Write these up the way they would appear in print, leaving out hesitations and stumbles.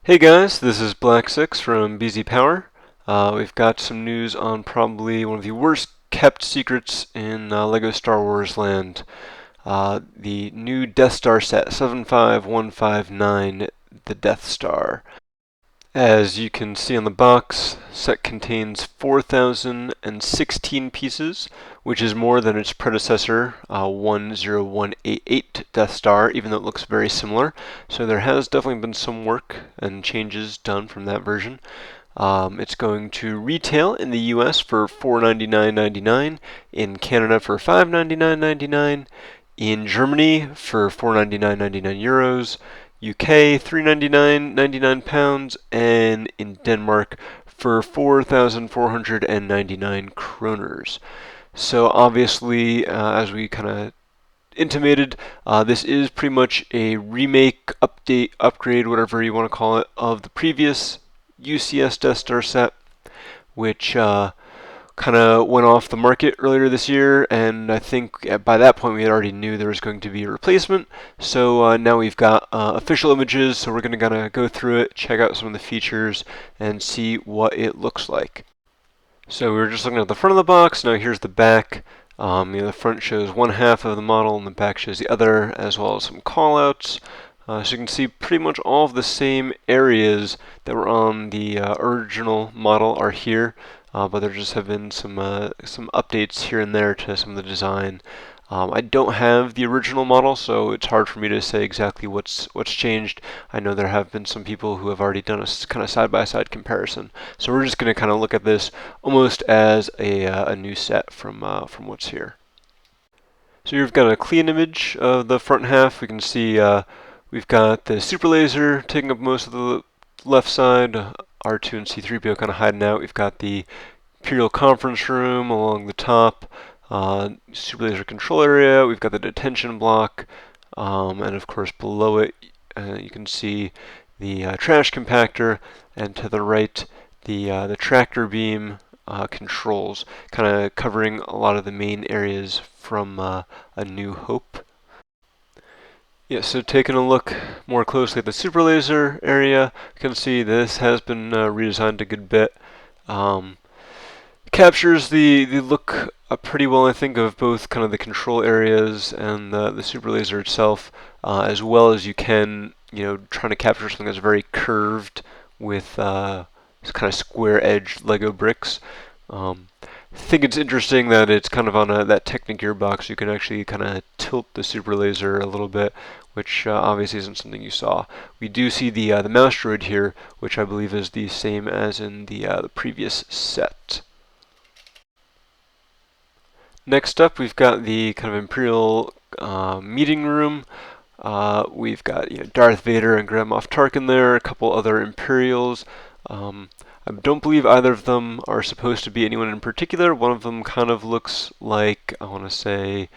Hey guys, this is Black6 from BZPower. We've got some news on probably one of the worst kept secrets in LEGO Star Wars land. The new Death Star set, 75159, the Death Star. As you can see on the box, set contains 4,016 pieces, which is more than its predecessor, 10188 Death Star, even though it looks very similar. So there has definitely been some work and changes done from that version. It's going to retail in the US for $499.99, in Canada for $599.99, in Germany for €499.99, UK £399.99, and in Denmark for 4,499 kroners. So obviously, as we kind of intimated, this is pretty much a remake, update, upgrade, whatever you want to call it, of the previous UCS Death Star set, which kind of went off the market earlier this year, and I think by that point we had already knew there was going to be a replacement. So now we've got official images, so we're going to kind of go through it, check out some of the features, and see what it looks like. So we were just looking at the front of the box. Now here's the back. The front shows one half of the model, and the back shows the other, as well as some callouts. So you can see pretty much all of the same areas that were on the original model are here, but there just have been some updates here and there to some of the design. I don't have the original model, so it's hard for me to say exactly what's changed. I know there have been some people who have already done a kind of side-by-side comparison. So we're just going to kind of look at this almost as a new set from what's here. So you've got a clean image of the front half. We can see we've got the super laser taking up most of the left side, R2 and C3PO kind of hiding out. We've got the Imperial Conference Room along the top, super laser control area. We've got the detention block, and of course below it you can see the trash compactor, and to the right the tractor beam controls, kind of covering a lot of the main areas from A New Hope. Yeah, so taking a look more closely at the super laser area, you can see this has been redesigned a good bit. Captures the look pretty well, I think, of both kind of the control areas and the super laser itself, as well as you can, trying to capture something that's very curved with kind of square-edged Lego bricks. I think it's interesting that it's kind of on that Technic gearbox. You can actually kind of tilt the super laser a little bit, which obviously isn't something you saw. We do see the mouse droid here, which I believe is the same as in the previous set. Next up, we've got the kind of Imperial meeting room. We've got Darth Vader and Grand Moff Tarkin there, a couple other Imperials. I don't believe either of them are supposed to be anyone in particular. One of them kind of looks like, I want to say,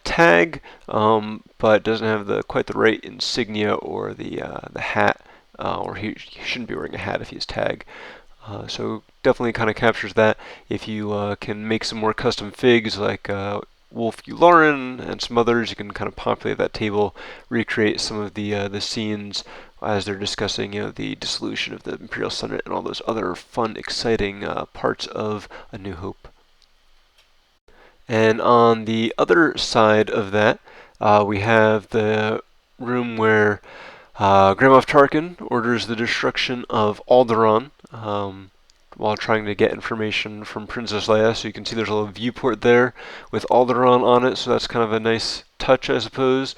Tag, but doesn't have quite the right insignia or the hat, or he shouldn't be wearing a hat if he's Tag. So definitely kind of captures that. If you can make some more custom figs like Wolf Lauren and some others, you can kind of populate that table, recreate some of the scenes as they're discussing, the dissolution of the Imperial Senate and all those other fun, exciting parts of A New Hope. And on the other side of that, we have the room where Grand Moff Tarkin orders the destruction of Alderaan while trying to get information from Princess Leia. So you can see there's a little viewport there with Alderaan on it, so that's kind of a nice touch, I suppose.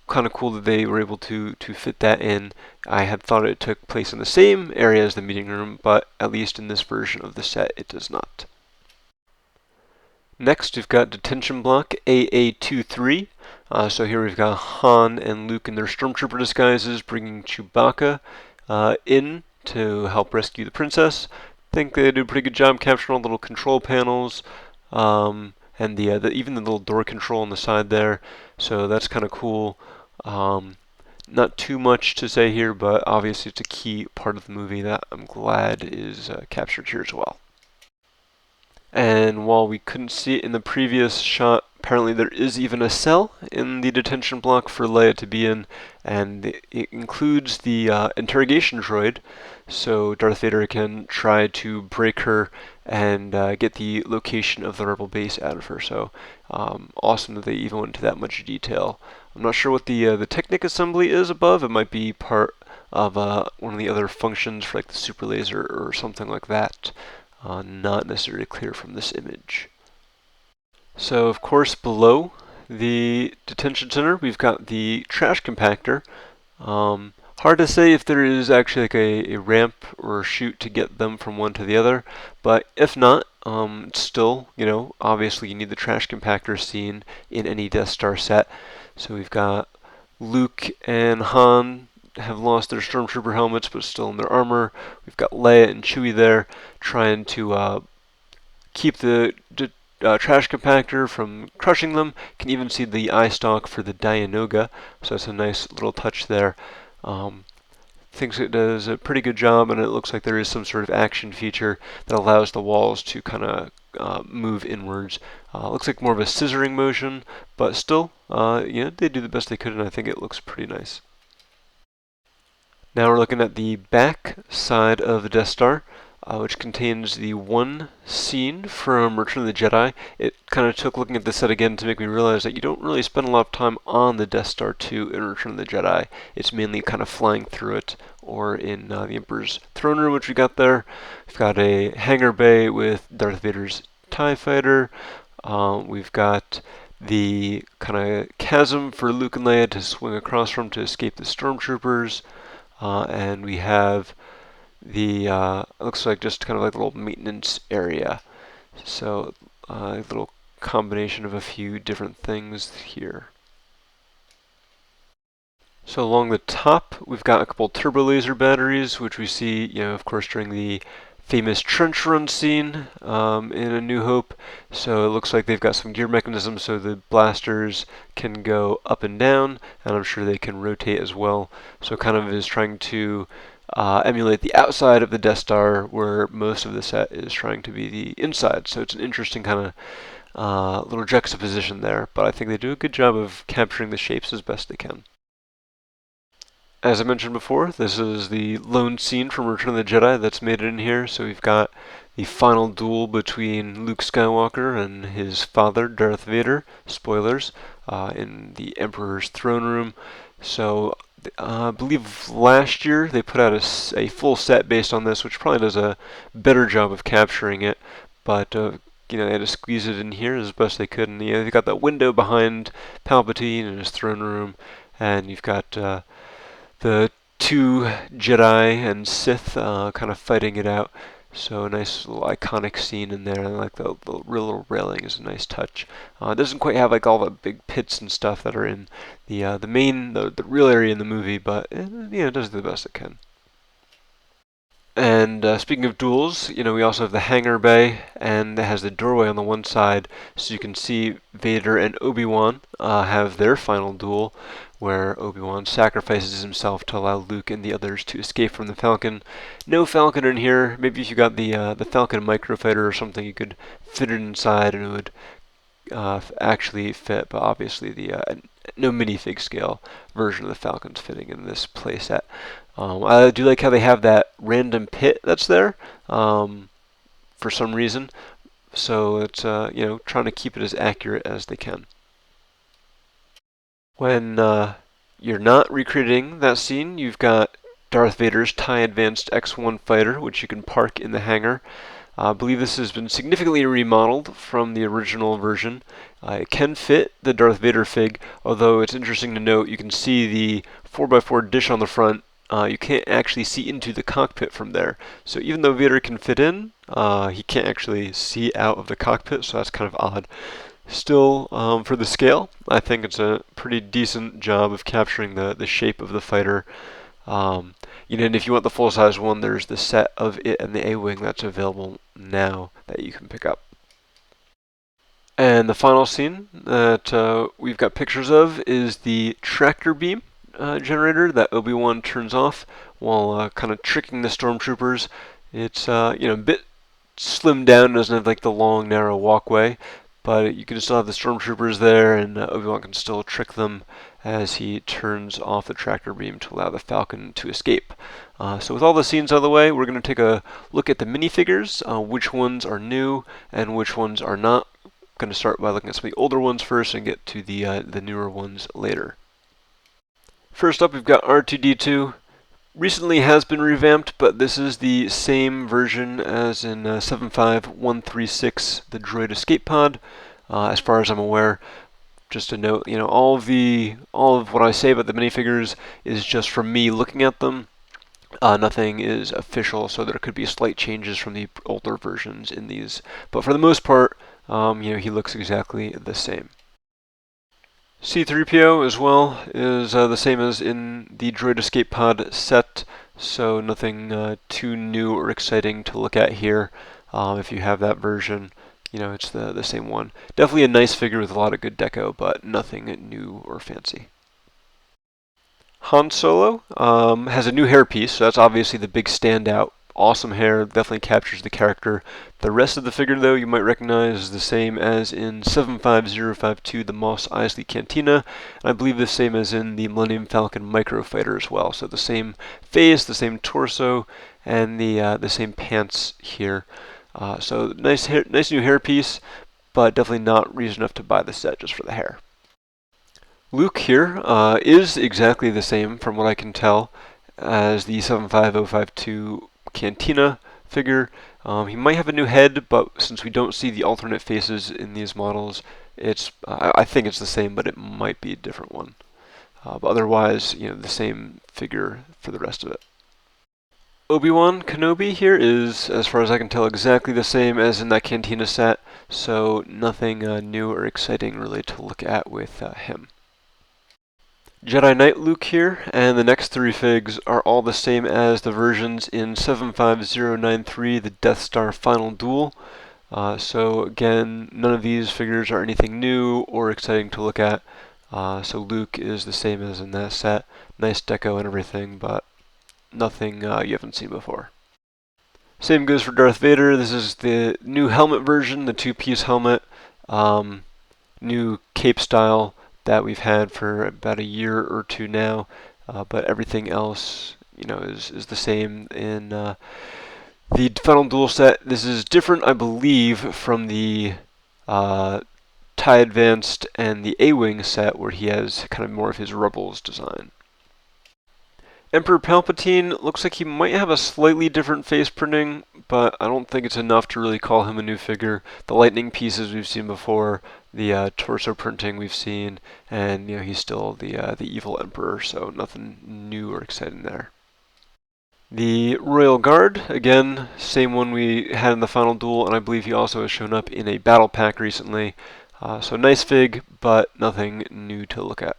Kind of cool that they were able to fit that in. I had thought it took place in the same area as the meeting room, but at least in this version of the set, it does not. Next, we've got Detention Block AA23. So here we've got Han and Luke in their Stormtrooper disguises bringing Chewbacca in to help rescue the princess. I think they do a pretty good job capturing all the little control panels, and even the little door control on the side there. So that's kind of cool. Not too much to say here, but obviously it's a key part of the movie that I'm glad is captured here as well. And while we couldn't see it in the previous shot Apparently there is even a cell in the detention block for Leia to be in, and it includes the interrogation droid, so Darth Vader can try to break her and get the location of the rebel base out of her. So awesome that they even went into that much detail. I'm not sure what the Technic assembly is above. It might be part of one of the other functions for like the super laser or something like that. Not necessarily clear from this image. So of course below the detention center we've got the trash compactor. Hard to say if there is actually like a ramp or a chute to get them from one to the other, but if not, still, obviously you need the trash compactor scene in any Death Star set. So we've got Luke and Han have lost their stormtrooper helmets but still in their armor. We've got Leia and Chewie there trying to keep the trash compactor from crushing them. Can even see the eye stalk for the Dianoga, so that's a nice little touch there. Thinks it does a pretty good job, and it looks like there is some sort of action feature that allows the walls to kind of move inwards. Looks like more of a scissoring motion, but still, they do the best they could, and I think it looks pretty nice. Now we're looking at the back side of the Death Star, which contains the one scene from Return of the Jedi. It kind of took looking at the set again to make me realize that you don't really spend a lot of time on the Death Star 2 in Return of the Jedi. It's mainly kind of flying through it, or in the Emperor's throne room, which we got there. We've got a hangar bay with Darth Vader's TIE fighter. We've got the kind of chasm for Luke and Leia to swing across from to escape the stormtroopers. And we have the, it looks like just kind of like a little maintenance area. So a little combination of a few different things here. So along the top, we've got a couple turbo laser batteries, which we see, of course, during the famous trench run scene in A New Hope. So it looks like they've got some gear mechanisms so the blasters can go up and down, and I'm sure they can rotate as well. So kind of is trying to emulate the outside of the Death Star, where most of the set is trying to be the inside. So it's an interesting kind of little juxtaposition there, but I think they do a good job of capturing the shapes as best they can. As I mentioned before, this is the lone scene from Return of the Jedi that's made it in here. So we've got the final duel between Luke Skywalker and his father, Darth Vader. Spoilers, in the Emperor's throne room. So I believe last year they put out a full set based on this, which probably does a better job of capturing it. But they had to squeeze it in here as best they could. And they got that window behind Palpatine in his throne room, and you've got the two Jedi and Sith kind of fighting it out. So a nice little iconic scene in there. I like the real little railing is a nice touch. It doesn't quite have like all the big pits and stuff that are in the main, the real area in the movie, but it does the best it can. And speaking of duels, we also have the hangar bay, and it has the doorway on the one side, so you can see Vader and Obi-Wan have their final duel, where Obi-Wan sacrifices himself to allow Luke and the others to escape from the Falcon. No Falcon in here. Maybe if you got the Falcon microfighter or something, you could fit it inside and it would actually fit. But obviously, the no minifig scale version of the Falcon's fitting in this playset. I do like how they have that random pit that's there for some reason. So it's trying to keep it as accurate as they can. When you're not recreating that scene, you've got Darth Vader's TIE Advanced X-1 fighter, which you can park in the hangar. I believe this has been significantly remodeled from the original version. It can fit the Darth Vader fig, although it's interesting to note you can see the 4x4 dish on the front. You can't actually see into the cockpit from there. So even though Vader can fit in, he can't actually see out of the cockpit, so that's kind of odd. Still, for the scale, I think it's a pretty decent job of capturing the shape of the fighter. And if you want the full-size one, there's the set of it and the A-Wing that's available now that you can pick up. And the final scene that we've got pictures of is the tractor beam generator that Obi-Wan turns off while kind of tricking the stormtroopers. It's a bit slimmed down, doesn't have like the long narrow walkway, but you can still have the stormtroopers there, and Obi-Wan can still trick them as he turns off the tractor beam to allow the Falcon to escape. So with all the scenes out of the way, we're going to take a look at the minifigures, which ones are new and which ones are not. I'm going to start by looking at some of the older ones first and get to the newer ones later. First up, we've got R2-D2. Recently has been revamped, but this is the same version as in 75136, the droid escape pod. As far as I'm aware, just a note, all of what I say about the minifigures is just from me looking at them. Nothing is official, so there could be slight changes from the older versions in these. But for the most part, he looks exactly the same. C-3PO as well is the same as in the Droid Escape Pod set, so nothing too new or exciting to look at here. If you have that version, it's the same one. Definitely a nice figure with a lot of good deco, but nothing new or fancy. Han Solo has a new hairpiece, so that's obviously the big standout. Awesome hair, definitely captures the character. The rest of the figure, though, you might recognize is the same as in 75052, the Mos Eisley Cantina, and I believe the same as in the Millennium Falcon Microfighter as well. So the same face, the same torso, and the same pants here. So nice new hairpiece, but definitely not reason enough to buy the set just for the hair. Luke here is exactly the same, from what I can tell, as the 75052 Cantina figure. He might have a new head, but since we don't see the alternate faces in these models, I think it's the same, but it might be a different one. But otherwise, the same figure for the rest of it. Obi-Wan Kenobi here is, as far as I can tell, exactly the same as in that Cantina set, so nothing new or exciting really to look at with him. Jedi Knight Luke here, and the next three figs are all the same as the versions in 75093, the Death Star Final Duel. So again, none of these figures are anything new or exciting to look at. So Luke is the same as in that set. Nice deco and everything, but nothing you haven't seen before. Same goes for Darth Vader. This is the new helmet version, the two-piece helmet, new cape style that we've had for about a year or two now, but everything else, is the same in the Final Duel set. This is different, I believe, from the TIE Advanced and the A-Wing set, where he has kind of more of his Rebels design. Emperor Palpatine looks like he might have a slightly different face printing, but I don't think it's enough to really call him a new figure. The lightning pieces we've seen before, the torso printing we've seen, and he's still the evil Emperor, so nothing new or exciting there. The Royal Guard, again, same one we had in the Final Duel, and I believe he also has shown up in a battle pack recently. So nice fig, but nothing new to look at.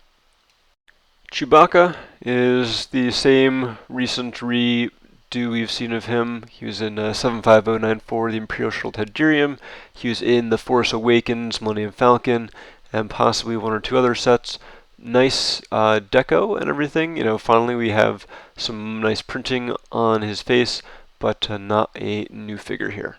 Chewbacca is the same recent redo we've seen of him. He was in 75094, the Imperial Shuttle Tydirium. He was in The Force Awakens, Millennium Falcon, and possibly one or two other sets. Nice deco and everything. Finally we have some nice printing on his face, but not a new figure here.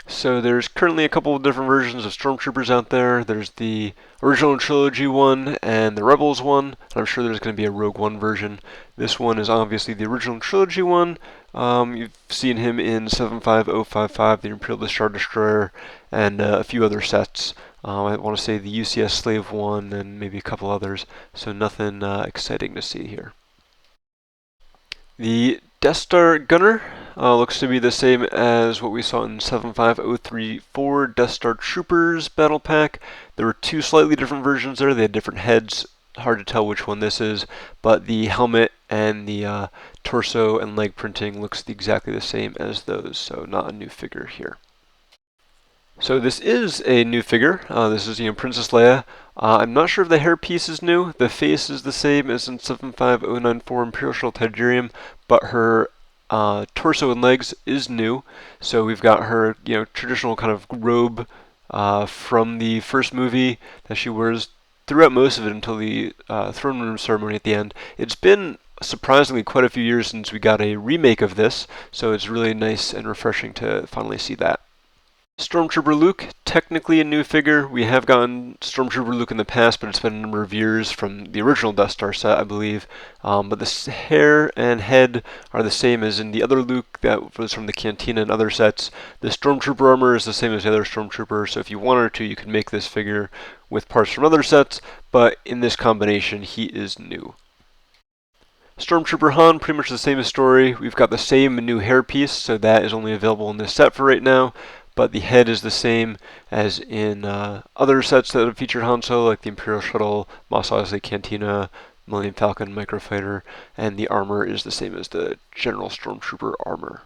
So there's currently a couple of different versions of Stormtroopers out there. There's the original trilogy one and the Rebels one, and I'm sure there's going to be a Rogue One version. This one is obviously the original trilogy one. You've seen him in 75055, the Imperial Star Destroyer, and a few other sets. I want to say the UCS Slave one and maybe a couple others, so nothing exciting to see here. The Death Star Gunner looks to be the same as what we saw in 75034 Death Star Troopers Battle Pack. There were two slightly different versions there. They had different heads. Hard to tell which one this is, but the helmet and the torso and leg printing looks exactly the same as those, so not a new figure here. So this is a new figure. This is Princess Leia. I'm not sure if the hairpiece is new. The face is the same as in 75094 Imperial Shuttle Tydirium, but her torso and legs is new. So we've got her, traditional kind of robe from the first movie that she wears throughout most of it until the throne room ceremony at the end. It's been surprisingly quite a few years since we got a remake of this, so it's really nice and refreshing to finally see that. Stormtrooper Luke, technically a new figure. We have gotten Stormtrooper Luke in the past, but it's been a number of years from the original Death Star set, I believe. But the hair and head are the same as in the other Luke that was from the Cantina and other sets. The Stormtrooper armor is the same as the other Stormtrooper, so if you wanted to, you could make this figure with parts from other sets, but in this combination, he is new. Stormtrooper Han, pretty much the same story. We've got the same new hairpiece, so that is only available in this set for right now. But the head is the same as in other sets that have featured Han Solo, like the Imperial Shuttle, Mos Eisley Cantina, Millennium Falcon Microfighter, and the armor is the same as the General Stormtrooper armor.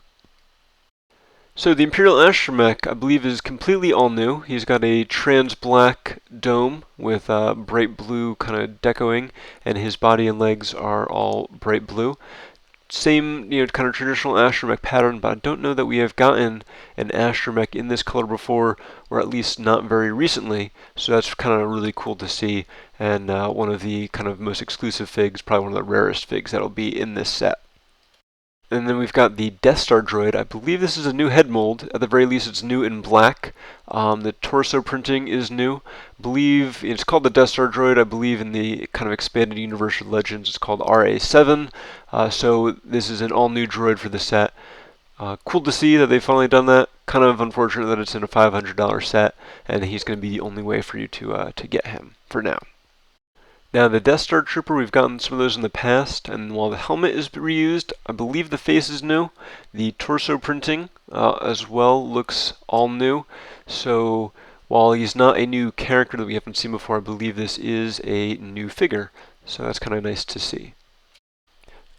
So the Imperial Astromech, I believe, is completely all new. He's got a trans-black dome with bright blue kind of decoing, and his body and legs are all bright blue. Same, kind of traditional astromech pattern, but I don't know that we have gotten an astromech in this color before, or at least not very recently. So that's kind of really cool to see, and one of the kind of most exclusive figs, probably one of the rarest figs that'll be in this set. And then we've got the Death Star droid. I believe this is a new head mold. At the very least, it's new in black. The torso printing is new. I believe it's called the Death Star droid. I believe in the kind of expanded universe of Legends, it's called RA7. So this is an all-new droid for the set. Cool to see that they've finally done that. Kind of unfortunate that it's in a $500 set, and he's going to be the only way for you to get him for now. Now the Death Star Trooper, we've gotten some of those in the past, and while the helmet is reused, I believe the face is new. The torso printing as well looks all new. So while he's not a new character that we haven't seen before, I believe this is a new figure. So that's kind of nice to see.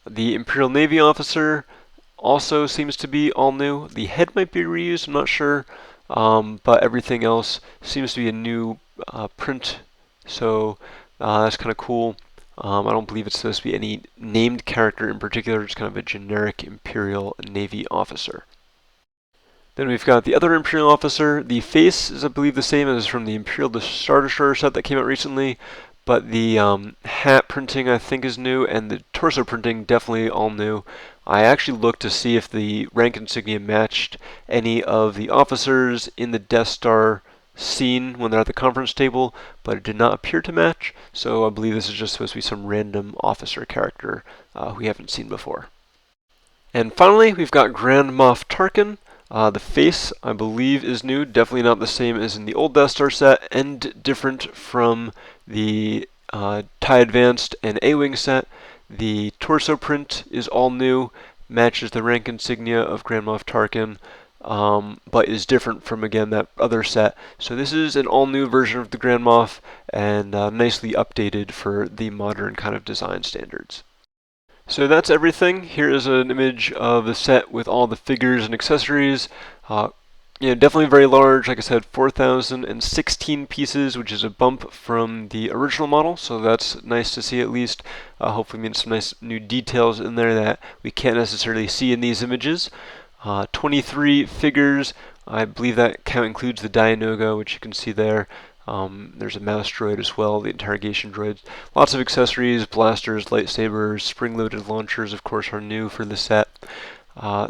The Imperial Navy officer also seems to be all new. The head might be reused, I'm not sure, but everything else seems to be a new print. So that's kind of cool. I don't believe it's supposed to be any named character in particular, just kind of a generic Imperial Navy officer. Then we've got the other Imperial officer. The face is, I believe, the same as from the Imperial Star Destroyer set that came out recently, but the hat printing, I think, is new, and the torso printing, definitely all new. I actually looked to see if the rank insignia matched any of the officers in the Death Star scene when they're at the conference table, but it did not appear to match, so I believe this is just supposed to be some random officer character we haven't seen before. And finally, we've got Grand Moff Tarkin. The face, I believe, is new, definitely not the same as in the old Death Star set, and different from the TIE Advanced and A-Wing set. The torso print is all new, matches the rank insignia of Grand Moff Tarkin, but is different from, again, that other set. So this is an all-new version of the Grand Moff, and nicely updated for the modern kind of design standards. So that's everything. Here is an image of the set with all the figures and accessories. Definitely very large. Like I said, 4,016 pieces, which is a bump from the original model, so that's nice to see at least. Hopefully means some nice new details in there that we can't necessarily see in these images. 23 figures. I believe that count includes the Dianoga, which you can see there. There's a mouse droid as well, the interrogation droids. Lots of accessories, blasters, lightsabers, spring-loaded launchers, of course, are new for the set.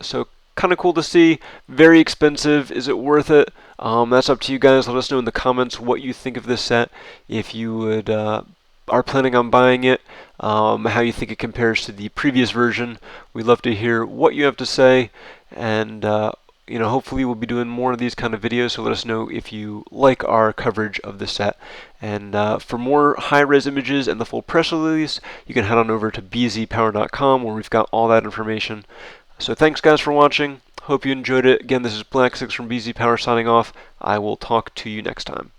So kind of cool to see. Very expensive. Is it worth it? That's up to you guys. Let us know in the comments what you think of this set. If you would are planning on buying it, how you think it compares to the previous version. We'd love to hear what you have to say, and hopefully we'll be doing more of these kind of videos, so let us know if you like our coverage of the set. And for more high-res images and the full press release, you can head on over to BZPower.com, where we've got all that information. So thanks guys for watching. Hope you enjoyed it. Again, this is Black 6 from BZPower signing off. I will talk to you next time.